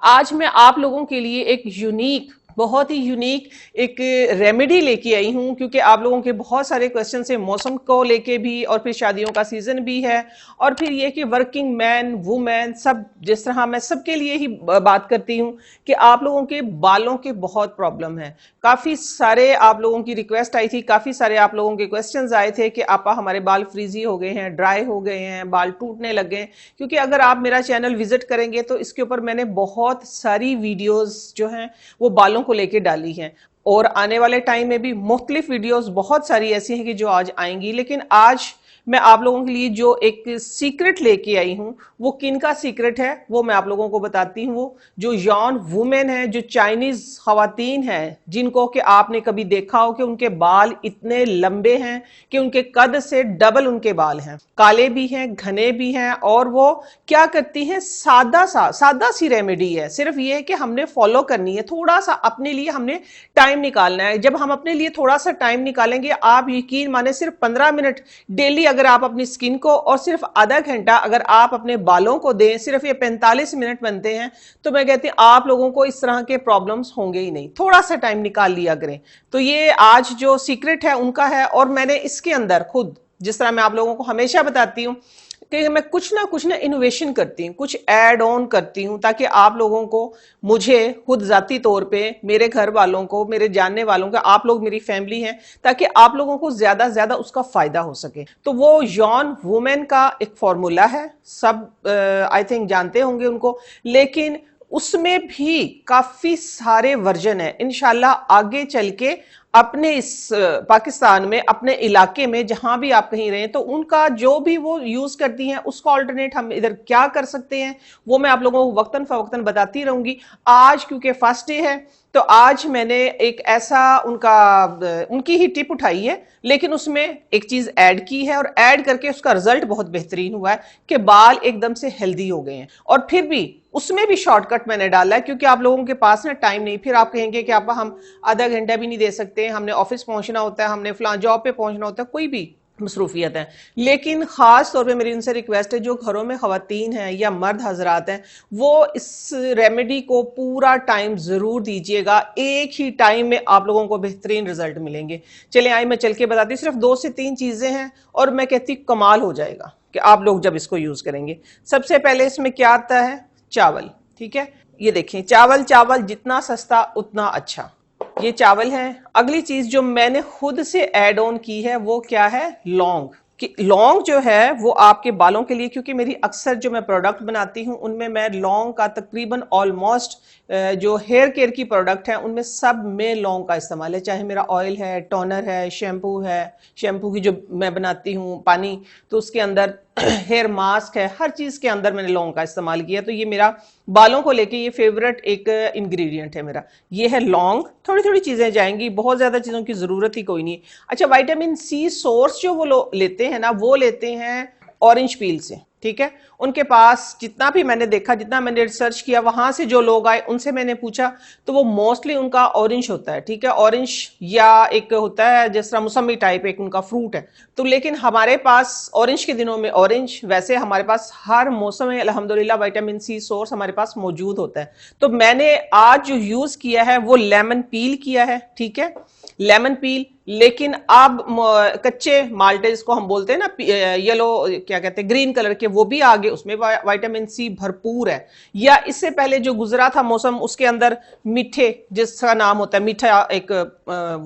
आज मैं आप लोगों के लिए एक यूनिक, बहुत ही यूनिक एक रेमेडी लेके आई हूं, क्योंकि आप लोगों के बहुत सारे क्वेश्चन है मौसम को लेके भी, और फिर शादियों का सीजन भी है, और फिर ये कि वर्किंग मैन वुमेन सब, जिस तरह मैं सबके लिए ही बात करती हूं कि आप लोगों के बालों के बहुत प्रॉब्लम है। काफी सारे आप लोगों की रिक्वेस्ट आई थी, काफी सारे आप लोगों के क्वेश्चंस आए थे कि आपा हमारे बाल फ्रीजी हो गए हैं, ड्राई हो गए हैं, बाल टूटने लगे। क्योंकि अगर आप मेरा चैनल विजिट करेंगे तो इसके ऊपर मैंने बहुत सारी वीडियोस जो हैं वो बालों को लेके डाली हैं, और आने वाले टाइम में भी मुख्तलिफ वीडियोस बहुत सारी ऐसी हैं कि जो आज आएंगी। लेकिन आज मैं आप लोगों के लिए जो एक सीक्रेट लेके आई हूं, वो किन का सीक्रेट है वो मैं आप लोगों को बताती हूं। वो जो यॉन वुमेन है, जो चाइनीज खवातीन है, जिनको कि आपने कभी देखा हो कि उनके बाल इतने लंबे हैं कि उनके कद से डबल उनके बाल हैं, काले भी हैं, घने भी हैं, और वो क्या करती हैं, सादा सी रेमेडी है। सिर्फ ये है कि हमने फॉलो करनी है, थोड़ा सा अपने लिए हमने टाइम निकालना है। जब हम अपने लिए थोड़ा सा टाइम निकालेंगे, आप यकीन माने सिर्फ 15 मिनट डेली अगर आप अपनी स्किन को, और सिर्फ आधा घंटा अगर आप अपने बालों को दें, सिर्फ ये 45 मिनट बनते हैं, तो मैं कहती हूं आप लोगों को इस तरह के प्रॉब्लम्स होंगे ही नहीं। थोड़ा सा टाइम निकाल लिया करें। तो ये आज जो सीक्रेट है उनका है, और मैंने इसके अंदर खुद, जिस तरह मैं आप लोगों को हमेशा बताती हूं कि मैं कुछ ना इनोवेशन करती हूँ, कुछ ऐड ऑन करती हूँ, ताकि आप लोगों को, मुझे खुद जाती तौर पे, मेरे घर वालों को, मेरे जानने वालों को, आप लोग मेरी फैमिली हैं, ताकि आप लोगों को ज्यादा से ज्यादा उसका फायदा हो सके। तो वो यॉन वुमेन का एक फॉर्मूला है, सब आई थिंक जानते होंगे उनको, लेकिन उसमें भी काफी सारे वर्जन है। इंशाल्लाह आगे चल के अपने इस पाकिस्तान में, अपने इलाके में, जहां भी आप कहीं रहें, तो उनका जो भी वो यूज करती हैं उसका ऑल्टरनेट हम इधर क्या कर सकते हैं, वो मैं आप लोगों को वक्तन फवक्तन बताती रहूंगी। आज क्योंकि फर्स्ट डे है, तो आज मैंने एक ऐसा उनकी ही टिप उठाई है, लेकिन उसमें एक चीज ऐड की है, और ऐड करके उसका रिजल्ट बहुत बेहतरीन हुआ है कि बाल एकदम से हेल्दी हो गए हैं। और फिर भी उसमें भी शॉर्टकट मैंने डाला है, क्योंकि आप लोगों के पास ना टाइम नहीं, फिर आप कहेंगे कि आप हम आधा घंटा भी नहीं दे सकते, हमने ऑफिस पहुंचना होता है, हमने फलां जॉब पे पहुंचना होता है, कोई भी मसरूफियत है। लेकिन खास तौर पे मेरी उनसे रिक्वेस्ट है, जो घरों में खवातीन हैं या मर्द हजरात हैं, वो इस रेमेडी को पूरा टाइम जरूर दीजिएगा। एक ही टाइम में आप लोगों को बेहतरीन रिजल्ट मिलेंगे। चले आइए मैं चल के बताती हूँ। सिर्फ 2 से 3 चीजें हैं, और मैं कहती कमाल हो जाएगा कि आप लोग जब इसको यूज करेंगे। सबसे पहले इसमें क्या आता है, चावल। ठीक है, ये देखें, चावल जितना सस्ता उतना अच्छा, ये चावल है। अगली चीज जो मैंने खुद से ऐड ऑन की है वो क्या है, लौंग। कि लौंग जो है वो आपके बालों के लिए, क्योंकि मेरी अक्सर जो मैं प्रोडक्ट बनाती हूं उनमें मैं लौंग का तकरीबन ऑलमोस्ट जो हेयर केयर की प्रोडक्ट है उनमें सब में लौंग का इस्तेमाल है। चाहे मेरा ऑयल है, टोनर है, शैम्पू की जो मैं बनाती हूँ पानी, तो उसके अंदर हेयर मास्क है, हर चीज के अंदर मैंने लौंग का इस्तेमाल किया। तो ये मेरा बालों को लेके ये फेवरेट एक इंग्रेडिएंट है मेरा, ये है लौंग। थोड़ी थोड़ी चीजें जाएंगी, बहुत ज्यादा चीजों की जरूरत ही कोई नहीं। अच्छा, विटामिन सी सोर्स जो वो लेते हैं ना, वो लेते हैं ऑरेंज पील से। ठीक है, उनके पास जितना भी मैंने देखा, जितना मैंने रिसर्च किया, वहां से जो लोग आए उनसे मैंने पूछा, तो वो मोस्टली उनका ऑरेंज होता है। ठीक है, ऑरेंज या एक होता है जिस तरह मौसमी टाइप, एक उनका फ्रूट है। तो लेकिन हमारे पास ऑरेंज के दिनों में ऑरेंज, वैसे हमारे पास हर मौसम में अल्हम्दुलिल्लाह विटामिन सी सोर्स हमारे पास मौजूद होता है। तो मैंने आज जो यूज किया है वो लेमन पील किया है। ठीक है, लेमन पील। लेकिन अब कच्चे माल्टे जिसको हम बोलते हैं ना, येलो क्या कहते हैं, ग्रीन कलर के, वो भी आगे, उसमें विटामिन सी भरपूर है। या इससे पहले जो गुजरा था मौसम, उसके अंदर मीठे, जिसका नाम होता है मीठा, एक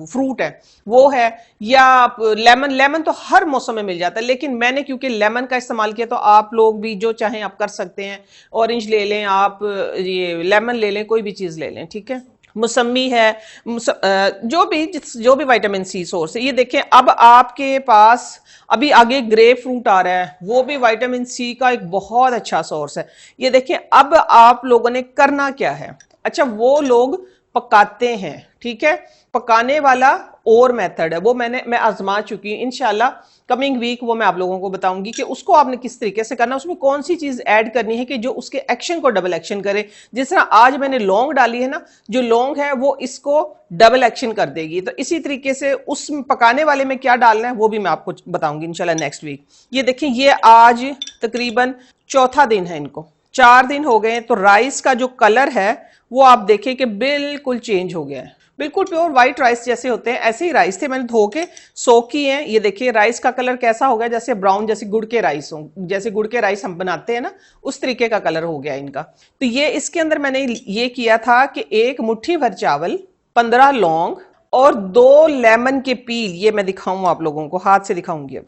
फ्रूट है, वो है। या लेमन तो हर मौसम में मिल जाता है, लेकिन मैंने क्योंकि लेमन का इस्तेमाल किया, तो आप लोग भी जो चाहें आप कर सकते हैं। ऑरेंज ले लें आप, ये लेमन ले लें, कोई भी चीज ले लें। ठीक है, मौसमी है, जो भी विटामिन सी सोर्स है। ये देखें, अब आपके पास अभी आगे ग्रे फ्रूट आ रहा है, वो भी विटामिन सी का एक बहुत अच्छा सोर्स है। ये देखें, अब आप लोगों ने करना क्या है। अच्छा, वो लोग पकाते हैं। ठीक है, पकाने वाला और मेथड है, वो मैं आजमा चुकी हूं। इंशाल्लाह कमिंग वीक वो मैं आप लोगों को बताऊंगी कि उसको आपने किस तरीके से करना, उसमें कौन सी चीज ऐड करनी है कि जो उसके एक्शन को डबल एक्शन करे। जिस तरह आज मैंने लौंग डाली है ना, जो लौंग है वो इसको डबल एक्शन कर देगी। तो इसी तरीके से उस पकाने वाले में क्या डालना है वो भी मैं आपको बताऊंगी इंशाल्लाह नेक्स्ट वीक। ये देखिए, ये आज तकरीबन चौथा दिन है इनको 4 दिन हो गए तो राइस का जो कलर है वो आप देखें कि बिल्कुल चेंज हो गया है, बिल्कुल प्योर व्हाइट राइस जैसे होते हैं ऐसे ही राइस थे, मैंने धो के सोक किए हैं। ये देखिए राइस का कलर कैसा हो गया, जैसे ब्राउन, जैसे गुड़ के राइस हो, जैसे गुड़ के राइस हम बनाते हैं ना, उस तरीके का कलर हो गया इनका। तो ये इसके अंदर मैंने ये किया था कि 1 मुट्ठी भर चावल, 15 लौंग और 2 लेमन के पील, ये मैं दिखाऊं आप लोगों को, हाथ से दिखाऊंगी अब।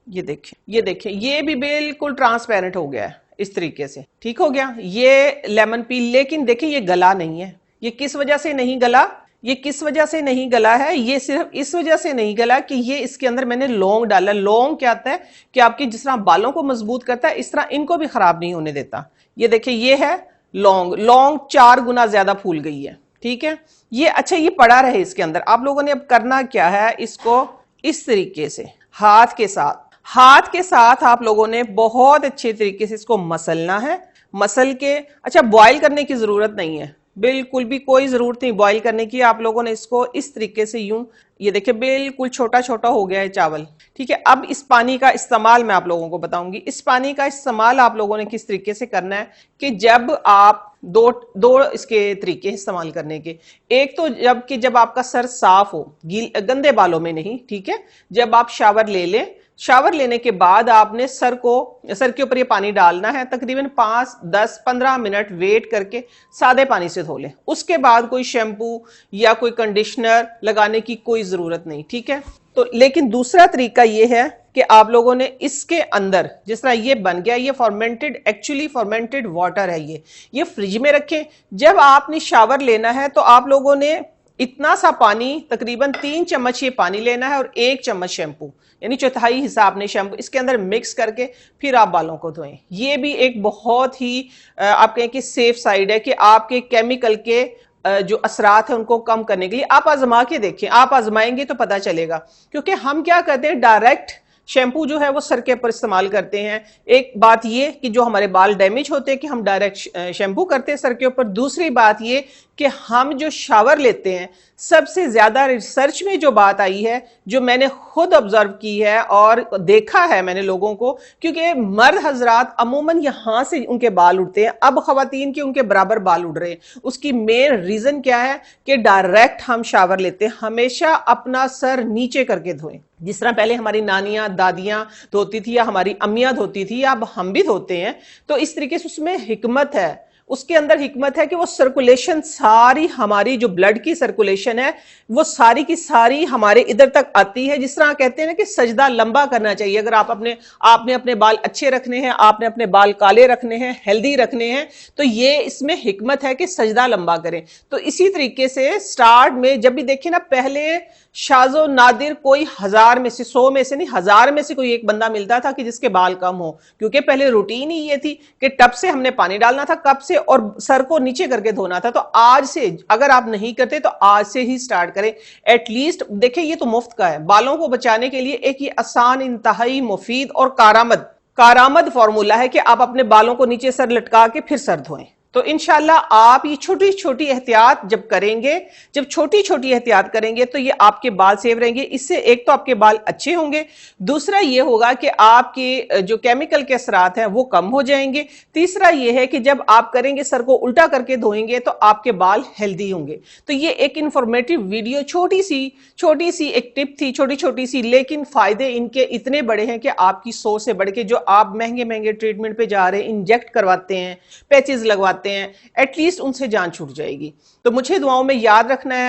ये देखें, ये देखें, ये भी बिल्कुल ट्रांसपेरेंट हो गया है इस तरीके से, ठीक हो गया ये लेमन पील। लेकिन देखिए ये गला नहीं है, ये किस वजह से नहीं गला, ये किस वजह से नहीं गला है, ये सिर्फ इस वजह से नहीं गला कि ये इसके अंदर मैंने लौंग डाला। लौंग क्या आता है कि आपकी जिस तरह बालों को मजबूत करता है, इस तरह इनको भी खराब नहीं होने देता। ये देखिए ये है लौंग, लौंग 4 गुना ज्यादा फूल गई है, ठीक है ये। अच्छा ये पड़ा रहे इसके अंदर, आप लोगों ने अब करना क्या है, इसको इस तरीके से हाथ के साथ, हाथ के साथ आप लोगों ने बहुत अच्छे तरीके से इसको मसलना है। मसल के, अच्छा बॉईल करने की जरूरत नहीं है, बिल्कुल भी कोई जरूरत नहीं बॉईल करने की। आप लोगों ने इसको इस तरीके से यूं, ये देखिए बिल्कुल छोटा छोटा हो गया है चावल, ठीक है। अब इस पानी का इस्तेमाल मैं आप लोगों को बताऊंगी। इस पानी का इस्तेमाल आप लोगों ने किस तरीके से करना है कि जब आप दो इसके तरीके इस्तेमाल करने के। एक तो जब आपका सर साफ हो, गंदे बालों में नहीं, ठीक है। जब आप शावर ले लें, शावर लेने के बाद आपने सर के ऊपर ये पानी डालना है, तकरीबन 5, 10, 15 मिनट वेट करके सादे पानी से धो लें। उसके बाद कोई शैम्पू या कोई कंडीशनर लगाने की कोई जरूरत नहीं, ठीक है। तो लेकिन दूसरा तरीका ये है कि आप लोगों ने इसके अंदर, जिस तरह ये बन गया, ये फॉर्मेंटेड, एक्चुअली फॉर्मेंटेड वाटर है ये फ्रिज में रखें। जब आपने शावर लेना है तो आप लोगों ने इतना सा पानी, तकरीबन 3 चम्मच ये पानी लेना है और 1 चम्मच शैम्पू, यानी चौथाई हिस्सा आपने शैम्पू इसके अंदर मिक्स करके फिर आप बालों को धोएं। ये भी एक बहुत ही आप कहें कि सेफ साइड है कि आपके केमिकल के जो असरात है उनको कम करने के लिए। आप आजमा के देखें, आप आजमाएंगे तो पता चलेगा। क्योंकि हम क्या करते हैं, डायरेक्ट शैम्पू जो है वो सर के ऊपर इस्तेमाल करते हैं। एक बात ये कि जो हमारे बाल डैमेज होते हैं कि हम डायरेक्ट शैम्पू करते हैं सर के ऊपर। दूसरी बात ये कि हम जो शावर लेते हैं, सबसे ज्यादा रिसर्च में जो बात आई है, जो मैंने खुद ऑब्जर्व की है और देखा है मैंने लोगों को, क्योंकि मर्द हजरात अमूमन यहां से उनके बाल उड़ते हैं, अब खवातीन के उनके बराबर बाल उड़ रहे हैं। उसकी मेन रीजन क्या है कि डायरेक्ट हम शावर लेते हैं। हमेशा अपना सर नीचे करके धोएं, जिस तरह पहले हमारी नानियां दादियां धोती थी या हमारी अम्मियां धोती थी, या अब हम भी धोते हैं। तो इस तरीके से उसमें हिकमत है, उसके अंदर हिकमत है कि वो सर्कुलेशन सारी, हमारी जो ब्लड की सर्कुलेशन है वो सारी की सारी हमारे इधर तक आती है। जिस तरह कहते हैं ना कि सजदा लंबा करना चाहिए। अगर आपने अपने बाल अच्छे रखने हैं, आपने अपने बाल काले रखने हैं, हेल्दी रखने हैं, तो ये इसमें हिकमत है कि सजदा लंबा करें। तो इसी तरीके से स्टार्ट में जब भी देखिए ना, पहले शाजो नादिर कोई 1000 में से, 100 में से नहीं, 1000 में से कोई एक बंदा मिलता था कि जिसके बाल कम हो। क्योंकि पहले रूटीन ही ये थी कि टब से हमने पानी डालना था, कप से, और सर को नीचे करके धोना था। तो आज से अगर आप नहीं करते तो आज से ही स्टार्ट करें। एटलीस्ट देखिए ये तो मुफ्त का है, बालों को बचाने के लिए एक ये आसान, इंतहाई मुफीद और कारामद फॉर्मूला है कि आप अपने बालों को नीचे सर लटका के फिर सर धोएं। तो इंशाल्लाह आप ये छोटी छोटी एहतियात जब करेंगे, जब छोटी छोटी एहतियात करेंगे, तो ये आपके बाल सेव रहेंगे। इससे एक तो आपके बाल अच्छे होंगे, दूसरा ये होगा कि आपके जो केमिकल के असरात हैं वो कम हो जाएंगे। तीसरा ये है कि जब आप करेंगे, सर को उल्टा करके धोएंगे, तो आपके बाल हेल्दी होंगे। तो ये एक इंफॉर्मेटिव वीडियो, छोटी सी एक टिप थी, छोटी छोटी सी, लेकिन फायदे इनके इतने बड़े हैं कि आपकी सोच से बढ़ के, जो आप महंगे महंगे ट्रीटमेंट पे जा रहे हैं, इंजेक्ट करवाते हैं, पैचेस लगवाते हैं, एटलीस्ट उनसे जान छूट जाएगी। तो मुझे दुआओं में याद रखना है।